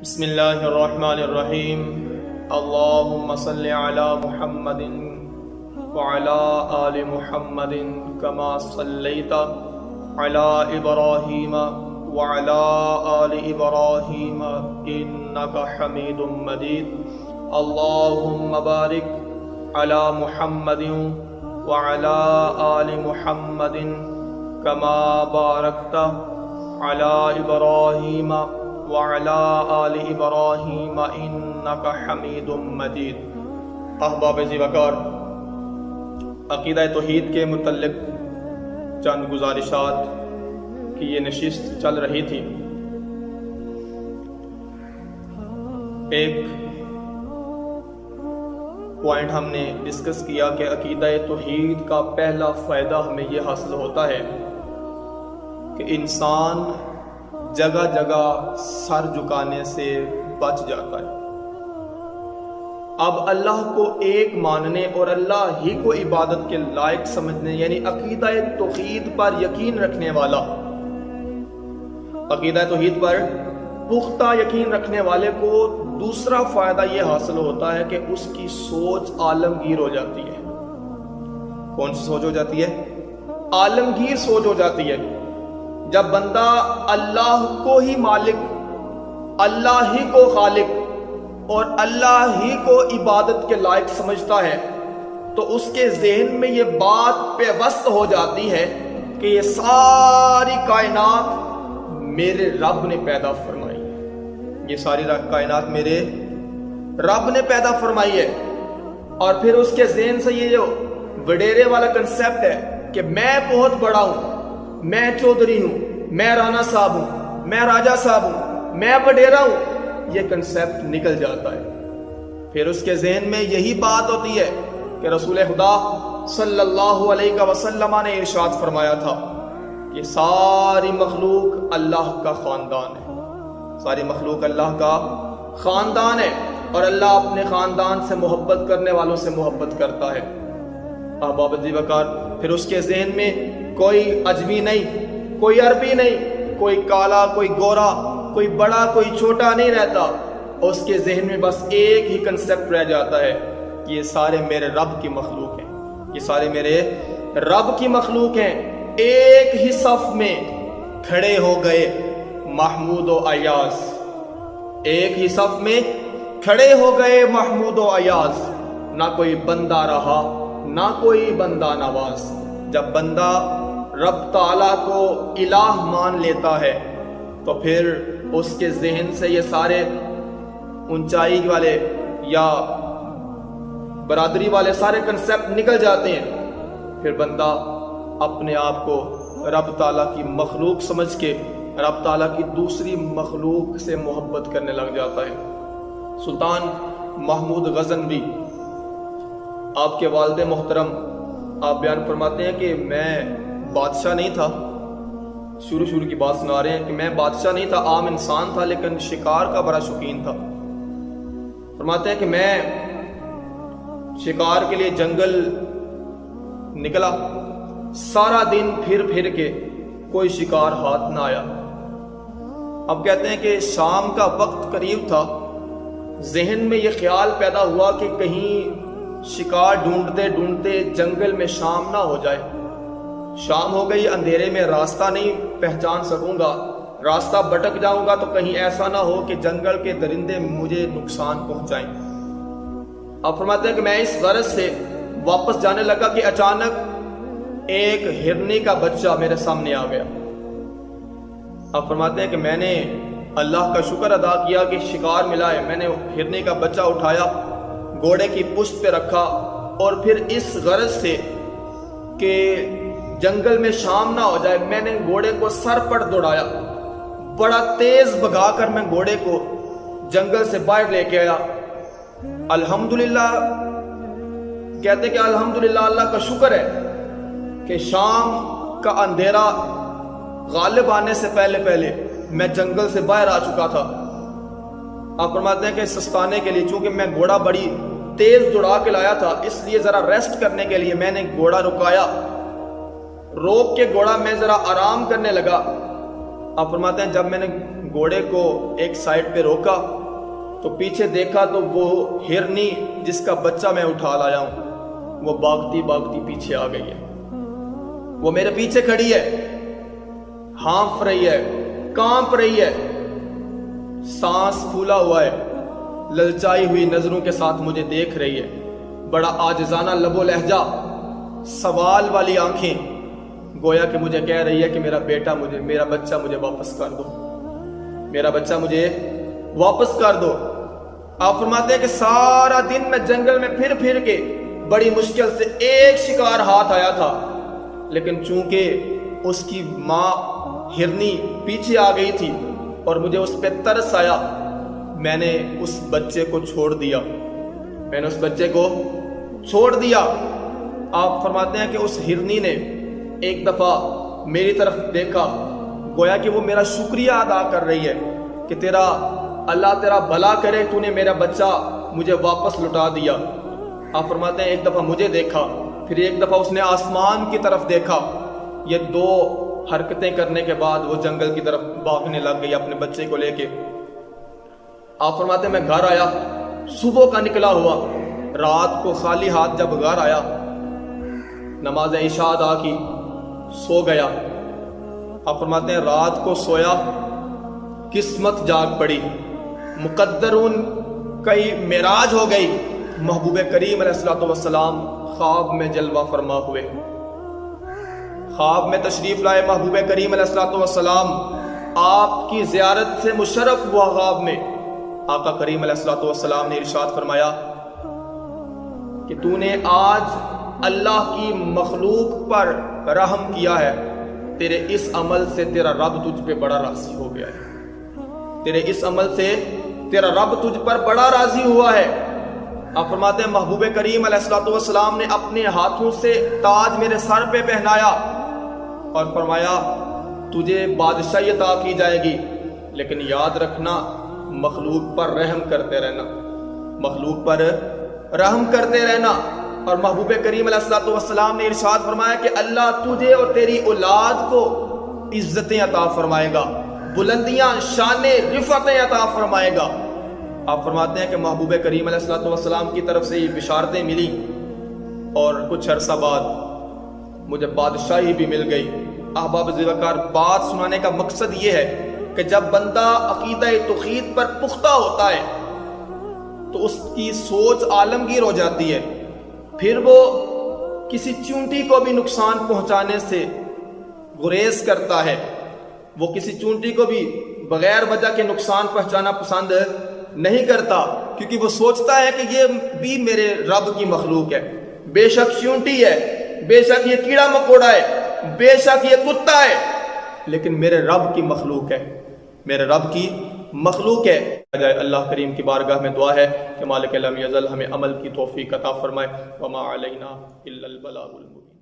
بسم اللہ الرحمن الرحیم اللہم صلی علی محمد وعلی آل محمد کما صلیت علی ابراہیم وعلی آل ابراہیم انکا حمید مجید اللہم بارک علی محمد وعلی آل محمد کما بارکت علی ابراہیم وعلى آل ابراہیم انکا حمید مجید۔ احباب ذی وقار، عقیدہ توحید کے متعلق چند گزارشات کی یہ نشست چل رہی تھی۔ ایک پوائنٹ ہم نے ڈسکس کیا کہ عقیدہ توحید کا پہلا فائدہ ہمیں یہ حاصل ہوتا ہے کہ انسان جگہ جگہ سر جھکانے سے بچ جاتا ہے۔ اب اللہ کو ایک ماننے اور اللہ ہی کو عبادت کے لائق سمجھنے، یعنی عقیدہ توحید پر یقین رکھنے والا، عقیدہ توحید پر پختہ یقین رکھنے والے کو دوسرا فائدہ یہ حاصل ہوتا ہے کہ اس کی سوچ عالمگیر ہو جاتی ہے۔ کون سی سوچ ہو جاتی ہے؟ عالمگیر سوچ ہو جاتی ہے۔ جب بندہ اللہ کو ہی مالک، اللہ ہی کو خالق اور اللہ ہی کو عبادت کے لائق سمجھتا ہے تو اس کے ذہن میں یہ بات پیوست ہو جاتی ہے کہ یہ ساری کائنات میرے رب نے پیدا فرمائی ہے، یہ ساری کائنات میرے رب نے پیدا فرمائی ہے۔ اور پھر اس کے ذہن سے یہ جو وڈیرے والا کنسیپٹ ہے کہ میں بہت بڑا ہوں، میں چودھری ہوں، میں رانا صاحب ہوں، میں راجہ صاحب ہوں، میں وڈیرا ہوں، یہ کنسیپٹ نکل جاتا ہے۔ پھر اس کے ذہن میں یہی بات ہوتی ہے کہ رسول خدا صلی اللہ علیہ وسلم نے ارشاد فرمایا تھا کہ ساری مخلوق اللہ کا خاندان ہے، ساری مخلوق اللہ کا خاندان ہے اور اللہ اپنے خاندان سے محبت کرنے والوں سے محبت کرتا ہے۔ احباب ذی وقار، پھر اس کے ذہن میں کوئی اجمی نہیں، کوئی عربی نہیں، کوئی کالا، کوئی گورا، کوئی بڑا، کوئی چھوٹا نہیں رہتا۔ اس کے ذہن میں بس ایک ہی کنسیپٹ رہ جاتا ہے کہ یہ سارے میرے رب کی مخلوق ہیں، یہ سارے میرے رب کی مخلوق ہیں۔ ایک ہی صف میں کھڑے ہو گئے محمود و ایاز، ایک ہی صف میں کھڑے ہو گئے محمود و ایاز، نہ کوئی بندہ رہا نہ کوئی بندہ نواز۔ جب بندہ رب تعالیٰ کو الہ مان لیتا ہے تو پھر اس کے ذہن سے یہ سارے اونچائی والے یا برادری والے سارے کنسیپٹ نکل جاتے ہیں۔ پھر بندہ اپنے آپ کو رب تعالیٰ کی مخلوق سمجھ کے رب تعالیٰ کی دوسری مخلوق سے محبت کرنے لگ جاتا ہے۔ سلطان محمود غزنوی، آپ کے والد محترم، آپ بیان فرماتے ہیں کہ میں بادشاہ نہیں تھا، شروع کی بات سنا رہے ہیں کہ میں بادشاہ نہیں تھا، عام انسان تھا، لیکن شکار کا بڑا شوقین تھا۔ فرماتے ہیں کہ میں شکار کے لیے جنگل نکلا، سارا دن پھر کے کوئی شکار ہاتھ نہ آیا۔ اب کہتے ہیں کہ شام کا وقت قریب تھا، ذہن میں یہ خیال پیدا ہوا کہ کہیں شکار ڈھونڈتے ڈھونڈتے جنگل میں شام نہ ہو جائے۔ شام ہو گئی، اندھیرے میں راستہ نہیں پہچان سکوں گا، راستہ بھٹک جاؤں گا تو کہیں ایسا نہ ہو کہ جنگل کے درندے مجھے نقصان پہنچائیں۔ اب فرماتے ہیں کہ میں اس غرض سے واپس جانے لگا کہ اچانک ایک ہرنی کا بچہ میرے سامنے آ گیا۔ اب فرماتے ہیں کہ میں نے اللہ کا شکر ادا کیا کہ شکار ملا ہے۔ میں نے ہرنی کا بچہ اٹھایا، گھوڑے کی پشت پہ رکھا اور پھر اس غرض سے کہ جنگل میں شام نہ ہو جائے میں نے گھوڑے کو سر پر دوڑایا، بڑا تیز بھگا کر میں گھوڑے کو جنگل سے باہر لے کے آیا۔ الحمدللہ، کہتے کہ الحمدللہ، اللہ کا شکر ہے کہ شام کا اندھیرا غالب آنے سے پہلے میں جنگل سے باہر آ چکا تھا۔ آپ فرماتے ہیں کہ سستانے کے لیے، چونکہ میں گھوڑا بڑی تیز دوڑا کے لایا تھا، اس لیے ذرا ریسٹ کرنے کے لیے میں نے گھوڑا رکایا، روک کے گھوڑا میں ذرا آرام کرنے لگا۔ آپ فرماتے ہیں جب میں نے گھوڑے کو ایک سائڈ پہ روکا تو پیچھے دیکھا تو وہ ہرنی جس کا بچہ میں اٹھا لایا ہوں وہ بھاگتی بھاگتی پیچھے آ گئی ہے. وہ میرے پیچھے کھڑی ہے، ہانف رہی ہے، کانپ رہی ہے، سانس پھولا ہوا ہے، للچائی ہوئی نظروں کے ساتھ مجھے دیکھ رہی ہے. بڑا عاجزانہ لب و لہجہ، سوال والی آنکھیں، گویا کہ مجھے کہہ رہی ہے کہ میرا بچہ مجھے واپس کر دو، میرا بچہ مجھے واپس کر دو. آپ فرماتے ہیں کہ سارا دن میں جنگل میں پھر کے بڑی مشکل سے ایک شکار ہاتھ آیا تھا، لیکن چونکہ اس کی ماں ہرنی پیچھے آ گئی تھی اور مجھے اس پہ ترس آیا، میں نے اس بچے کو چھوڑ دیا. آپ فرماتے ہیں کہ اس ہرنی نے ایک دفعہ میری طرف دیکھا، گویا کہ وہ میرا شکریہ ادا کر رہی ہے کہ اللہ تیرا بھلا کرے، تو نے میرا بچہ مجھے واپس لٹا دیا. آپ فرماتے ہیں ایک دفعہ مجھے دیکھا، پھر ایک دفعہ اس نے آسمان کی طرف دیکھا. یہ دو حرکتیں کرنے کے بعد وہ جنگل کی طرف بھاگنے لگ گئی اپنے بچے کو لے کے. آپ فرماتے ہیں میں گھر آیا، صبح کا نکلا ہوا، رات کو خالی ہاتھ جب گھر آیا، نماز عشاء ادا کی، سو گیا. آپ فرماتے ہیں رات کو سویا، قسمت جاگ پڑی، مقدرون کئی معراج ہو گئی. محبوب کریم علیہ الصلوۃ والسلام خواب میں جلوہ فرما ہوئے، خواب میں تشریف لائے محبوب کریم علیہ الصلوۃ والسلام، آپ کی زیارت سے مشرف ہوا. خواب میں آقا کریم علیہ الصلوۃ والسلام نے ارشاد فرمایا کہ تو نے آج اللہ کی مخلوق پر رحم کیا ہے، تیرے اس عمل سے تیرا رب تجھ پہ بڑا راضی ہو گیا ہے، تیرے اس عمل سے تیرا رب تجھ پر بڑا راضی ہوا ہے. آپ فرماتے ہیں محبوب کریم علیہ الصلوۃ والسلام نے اپنے ہاتھوں سے تاج میرے سر پہ پہنایا اور فرمایا تجھے بادشاہی عطا کی جائے گی، لیکن یاد رکھنا مخلوق پر رحم کرتے رہنا، مخلوق پر رحم کرتے رہنا. اور محبوب کریم علیہ الصلوۃ والسلام نے ارشاد فرمایا کہ اللہ تجھے اور تیری اولاد کو عزتیں عطا فرمائے گا، بلندیاں، شانیں، رفعتیں عطا فرمائے گا. آپ فرماتے ہیں کہ محبوب کریم علیہ الصلوۃ والسلام کی طرف سے یہ بشارتیں ملی اور کچھ عرصہ بعد مجھے بادشاہی بھی مل گئی. احباب ذوالفقار، بات سنانے کا مقصد یہ ہے کہ جب بندہ عقیدہ توحید پر پختہ ہوتا ہے تو اس کی سوچ عالمگیر ہو جاتی ہے، پھر وہ کسی چونٹی کو بھی نقصان پہنچانے سے گریز کرتا ہے، وہ کسی چونٹی کو بھی بغیر وجہ کے نقصان پہنچانا پسند نہیں کرتا، کیونکہ وہ سوچتا ہے کہ یہ بھی میرے رب کی مخلوق ہے، بے شک چونٹی ہے، بے شک یہ کیڑا مکوڑا ہے، بے شک یہ کتا ہے، لیکن میرے رب کی مخلوق ہے، میرے رب کی مخلوق ہے. اللہ کریم کی بارگاہ میں دعا ہے کہ مالک لم یزل ہمیں عمل کی توفیق عطا فرمائے. وما علینا الا البلاغ المبین.